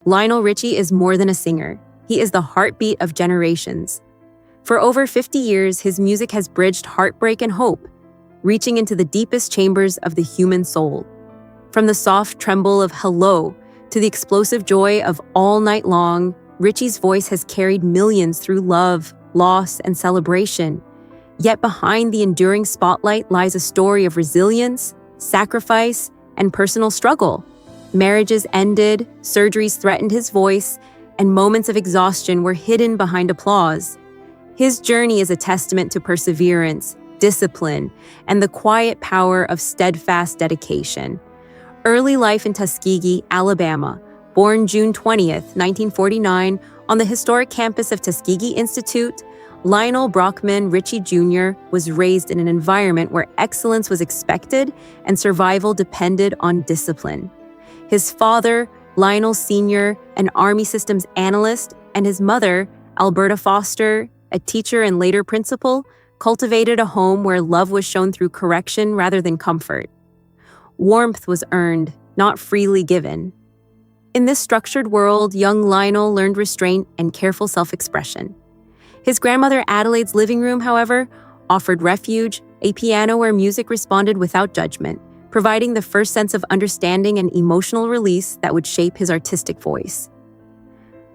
Lionel Richie is more than a singer. He is the heartbeat of generations. For over 50 years, his music has bridged heartbreak and hope, reaching into the deepest chambers of the human soul. From the soft tremble of Hello to the explosive joy of All Night Long, Richie's voice has carried millions through love, loss, and celebration. Yet behind the enduring spotlight lies a story of resilience, sacrifice, and personal struggle. Marriages ended, surgeries threatened his voice, and moments of exhaustion were hidden behind applause. His journey is a testament to perseverance, discipline, and the quiet power of steadfast dedication. Early life in Tuskegee, Alabama. Born June 20th, 1949, on the historic campus of Tuskegee Institute, Lionel Brockman Richie Jr. was raised in an environment where excellence was expected and survival depended on discipline. His father, Lionel Sr., an Army systems analyst, and his mother, Alberta Foster, a teacher and later principal, cultivated a home where love was shown through correction rather than comfort. Warmth was earned, not freely given. In this structured world, young Lionel learned restraint and careful self-expression. His grandmother Adelaide's living room, however, offered refuge, a piano where music responded without judgment, providing the first sense of understanding and emotional release that would shape his artistic voice.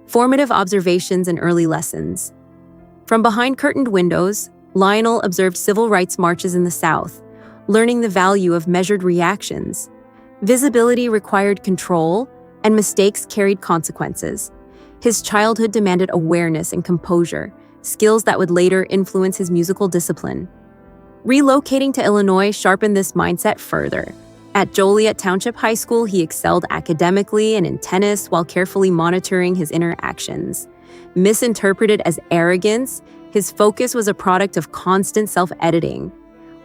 Formative observations and early lessons. From behind curtained windows, Lionel observed civil rights marches in the South, learning the value of measured reactions. Visibility required control, and mistakes carried consequences. His childhood demanded awareness and composure, skills that would later influence his musical discipline. Relocating to Illinois sharpened this mindset further. At Joliet Township High School, he excelled academically and in tennis while carefully monitoring his inner actions. Misinterpreted as arrogance, his focus was a product of constant self-editing.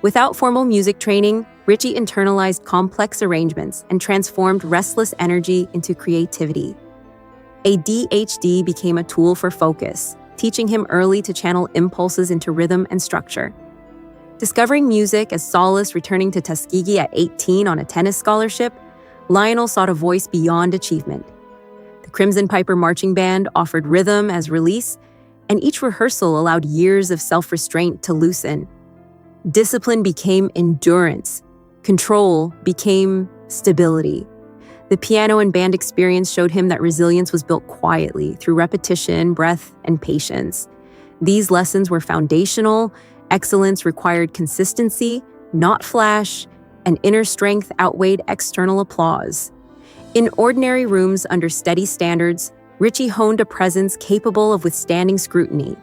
Without formal music training, Richie internalized complex arrangements and transformed restless energy into creativity. ADHD became a tool for focus, teaching him early to channel impulses into rhythm and structure. Discovering music as solace returning to Tuskegee at 18 on a tennis scholarship, Lionel sought a voice beyond achievement. The Crimson Piper Marching Band offered rhythm as release, and each rehearsal allowed years of self-restraint to loosen. Discipline became endurance. Control became stability. The piano and band experience showed him that resilience was built quietly through repetition, breath, and patience. These lessons were foundational. Excellence required consistency, not flash, and inner strength outweighed external applause. In ordinary rooms under steady standards, Richie honed a presence capable of withstanding scrutiny.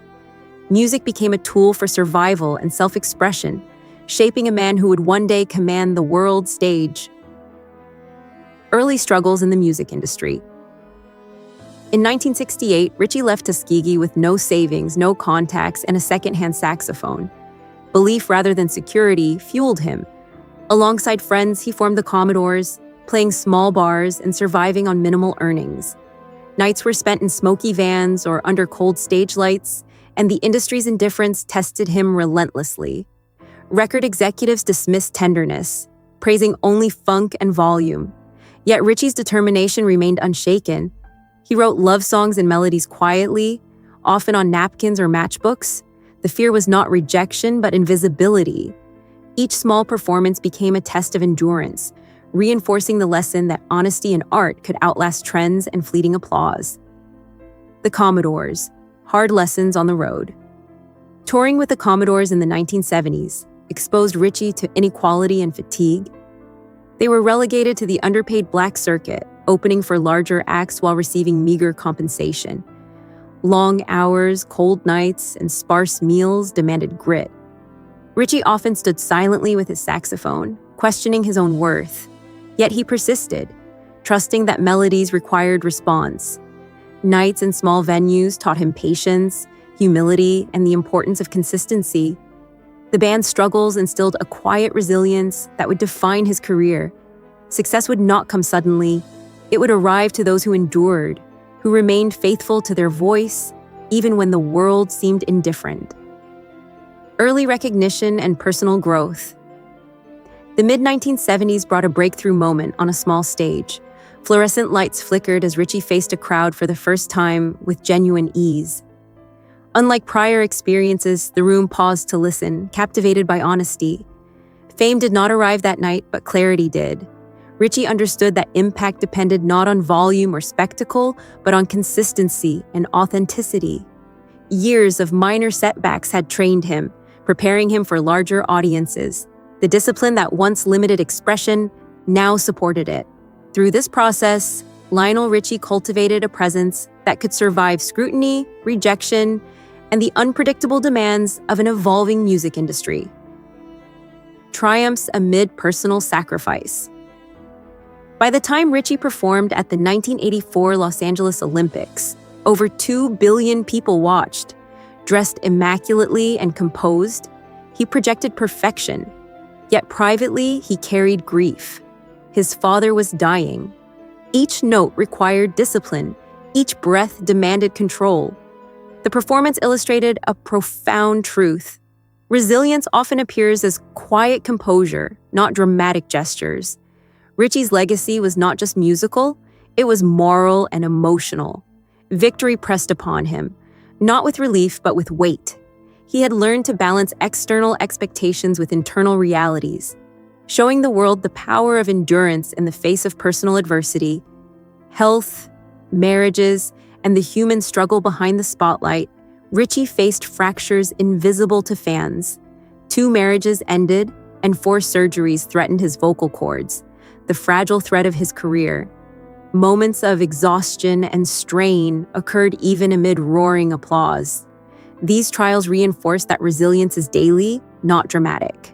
Music became a tool for survival and self-expression, shaping a man who would one day command the world stage. Early struggles in the music industry. In 1968, Richie left Tuskegee with no savings, no contacts, and a secondhand saxophone. Belief rather than security fueled him. Alongside friends, he formed the Commodores, playing small bars and surviving on minimal earnings. Nights were spent in smoky vans or under cold stage lights, and the industry's indifference tested him relentlessly. Record executives dismissed tenderness, praising only funk and volume. Yet Richie's determination remained unshaken. He wrote love songs and melodies quietly, often on napkins or matchbooks. The fear was not rejection, but invisibility. Each small performance became a test of endurance, reinforcing the lesson that honesty in art could outlast trends and fleeting applause. The Commodores, hard lessons on the road. Touring with the Commodores in the 1970s exposed Richie to inequality and fatigue. They were relegated to the underpaid black circuit, opening for larger acts while receiving meager compensation. Long hours, cold nights, and sparse meals demanded grit. Richie often stood silently with his saxophone, questioning his own worth. Yet he persisted, trusting that melodies required response. Nights in small venues taught him patience, humility, and the importance of consistency. The band's struggles instilled a quiet resilience that would define his career. Success would not come suddenly. It would arrive to those who endured, who remained faithful to their voice, even when the world seemed indifferent. Early recognition and personal growth. The mid-1970s brought a breakthrough moment on a small stage. Fluorescent lights flickered as Richie faced a crowd for the first time with genuine ease. Unlike prior experiences, the room paused to listen, captivated by honesty. Fame did not arrive that night, but clarity did. Richie understood that impact depended not on volume or spectacle, but on consistency and authenticity. Years of minor setbacks had trained him, preparing him for larger audiences. The discipline that once limited expression now supported it. Through this process, Lionel Richie cultivated a presence that could survive scrutiny, rejection, and the unpredictable demands of an evolving music industry. Triumphs amid personal sacrifice. By the time Richie performed at the 1984 Los Angeles Olympics, over 2 billion people watched. Dressed immaculately and composed, he projected perfection. Yet privately, he carried grief. His father was dying. Each note required discipline. Each breath demanded control. The performance illustrated a profound truth. Resilience often appears as quiet composure, not dramatic gestures. Richie's legacy was not just musical, it was moral and emotional. Victory pressed upon him, not with relief, but with weight. He had learned to balance external expectations with internal realities, showing the world the power of endurance in the face of personal adversity. Health, marriages, and the human struggle behind the spotlight, Richie faced fractures invisible to fans. 2 marriages ended, and 4 surgeries threatened his vocal cords, the fragile thread of his career. Moments of exhaustion and strain occurred even amid roaring applause. These trials reinforced that resilience is daily, not dramatic.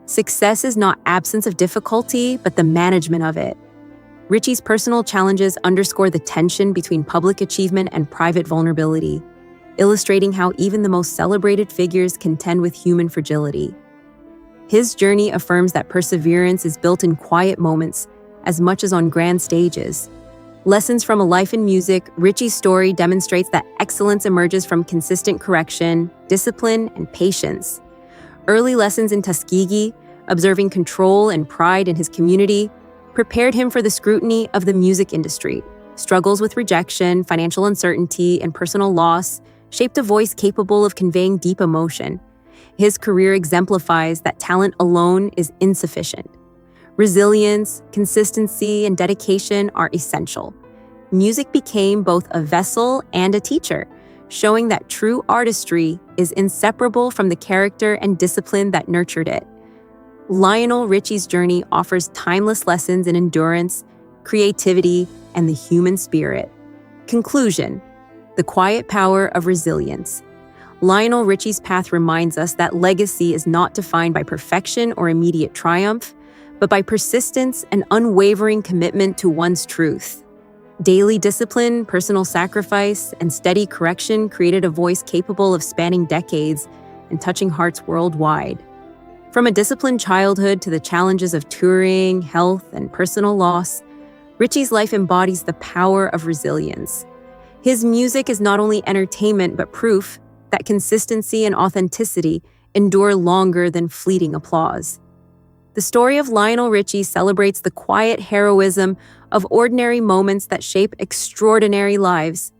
Success is not absence of difficulty, but the management of it. Richie's personal challenges underscore the tension between public achievement and private vulnerability, illustrating how even the most celebrated figures contend with human fragility. His journey affirms that perseverance is built in quiet moments as much as on grand stages. Lessons from a life in music, Richie's story demonstrates that excellence emerges from consistent correction, discipline, and patience. Early lessons in Tuskegee, observing control and pride in his community, prepared him for the scrutiny of the music industry. Struggles with rejection, financial uncertainty, and personal loss shaped a voice capable of conveying deep emotion. His career exemplifies that talent alone is insufficient. Resilience, consistency, and dedication are essential. Music became both a vessel and a teacher, showing that true artistry is inseparable from the character and discipline that nurtured it. Lionel Richie's journey offers timeless lessons in endurance, creativity, and the human spirit. Conclusion: the quiet power of resilience. Lionel Richie's path reminds us that legacy is not defined by perfection or immediate triumph, but by persistence and unwavering commitment to one's truth. Daily discipline, personal sacrifice, and steady correction created a voice capable of spanning decades and touching hearts worldwide. From a disciplined childhood to the challenges of touring, health, and personal loss, Richie's life embodies the power of resilience. His music is not only entertainment, but proof that consistency and authenticity endure longer than fleeting applause. The story of Lionel Richie celebrates the quiet heroism of ordinary moments that shape extraordinary lives.